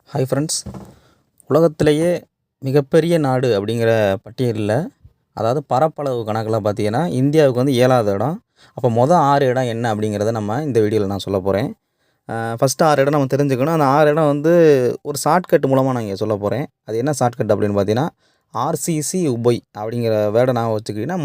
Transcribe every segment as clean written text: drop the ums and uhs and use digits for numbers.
Hi friends. உலகத்திலேயே மிகப்பெரிய நாடு அப்படிங்கிற பட்டியலில், அதாவது பரப்பளவு கணக்கில் பார்த்தீங்கன்னா, இந்தியாவுக்கு வந்து 7வது இடம். அப்போ மொதல் 6 இடம் என்ன அப்படிங்கிறத நம்ம இந்த வீடியோவில் நான் சொல்லப் போகிறேன். ஃபஸ்ட்டு 6 இடம் நம்ம தெரிஞ்சுக்கணும். அந்த 6 இடம் வந்து ஒரு ஷார்ட்கட் மூலமாக நான் இங்கே சொல்லப் போகிறேன். அது என்ன ஷார்ட்கட் அப்படின்னு பார்த்தீங்கன்னா, ஆர்சிசி உபய் அப்படிங்கிற வேர்டை ஞாபகம் வச்சுக்கிட்டிங்கன்னா,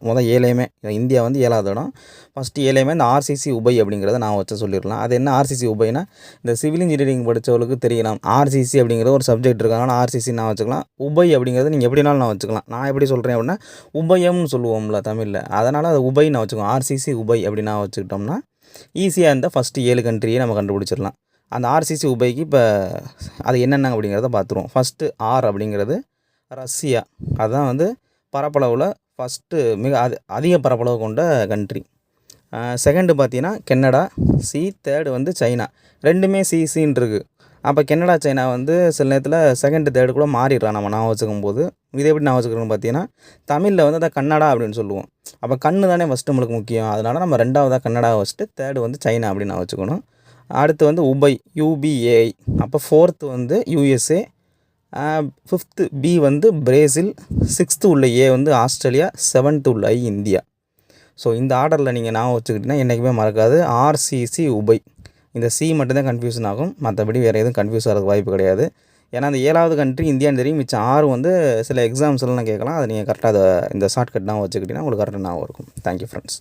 மொதல் 7யுமே இந்தியா வந்து 7வது இடம். ஃபஸ்ட்டு 7யுமே இந்த ஆர்சிசி உபய் அப்படிங்கிறத நான் வச்சு சொல்லிடலாம். அது என்ன ஆர்சிசி உபய்னா, இந்த சிவில் இன்ஜினியரிங் படித்தவங்களுக்கு தெரியலாம். ஆர்சிசி அப்படிங்கிற ஒரு சப்ஜெக்ட் இருக்காங்க. ஆர்சிசி நான் வச்சுக்கலாம். உபய் அப்படிங்கிறது நீங்கள் எப்படினாலும் நான் வச்சுக்கலாம். நான் எப்படி சொல்கிறேன் அப்படின்னா, உபயம்னு சொல்லுவோம்ல தமிழில், அதனால் அது உபய் நான் வச்சுக்குவோம். ஆர்சிசி உபய் அப்படி நான் வச்சுக்கிட்டோம்னா ஈஸியாக இந்த ஃபஸ்ட்டு 7 கண்ட்ரியை நம்ம கண்டுபிடிச்சிடலாம். அந்த ஆர்சிசி உபய்க்கு இப்போ அது என்னென்ன அப்படிங்கிறத பார்த்துருவோம். ஃபஸ்ட்டு ஆர் அப்படிங்கிறது ரஷ்யா. அதுதான் வந்து பரப்பளவில் ஃபஸ்ட்டு அதிக பரப்பளவு கொண்ட கண்ட்ரி. செகண்டு பார்த்தீங்கன்னா கெனடா. தேர்டு வந்து சைனா. ரெண்டுமே சின்னு இருக்குது. அப்போ கெனடா சைனா வந்து சில நேரத்தில் செகண்டு தேர்டு கூட மாறிடுறான் நம்ம ஞாபகம் வச்சுக்கும்போது. இது எப்படி ஞாபகம் வச்சுக்கிறோன்னு பார்த்தீங்கன்னா, தமிழில் வந்து அதை கன்னடா அப்படின்னு சொல்லுவோம். அப்போ கண்ணு தானே ஃபஸ்ட்டு நம்மளுக்கு முக்கியம். அதனால் நம்ம 2வதாக கன்னடாவை வச்சுட்டு தேர்டு வந்து சைனா அப்படின்னு நான் வச்சுக்கணும். அடுத்து வந்து உபய், யுபிஏஐ. அப்போ 4த்து வந்து யுஎஸ்ஏ. 5த்து பி வந்து பிரேசில். 6த்து உள்ள ஏ வந்து ஆஸ்திரேலியா. 7த்து உள்ள ஐ இந்தியா. ஸோ இந்த ஆர்டரில் நீங்கள் ஞாபகம் வச்சுக்கிட்டிங்கன்னா என்றைக்குமே மறக்காது. ஆர்சிசி உபய். இந்த சி மட்டும்தான் கன்ஃபியூஷன் ஆகும். மற்றபடி வேறு எதுவும் கன்ஃபியூஸ் ஆகிறதுக்கு வாய்ப்பு கிடையாது. ஏன்னா அந்த 7வது கண்ட்ரி இந்தியான்னு தெரியும். மிச்சம் 6 வந்து சில எக்ஸாம்ஸ்லாம் கேட்கலாம். அதை நீங்கள் கரெக்டாக இந்த ஷார்ட்கட் ஞாபகம் வச்சுக்கிட்டிங்கன்னா உங்களுக்கு கரெக்டாக ஞாபகம் இருக்கும். Thank you friends.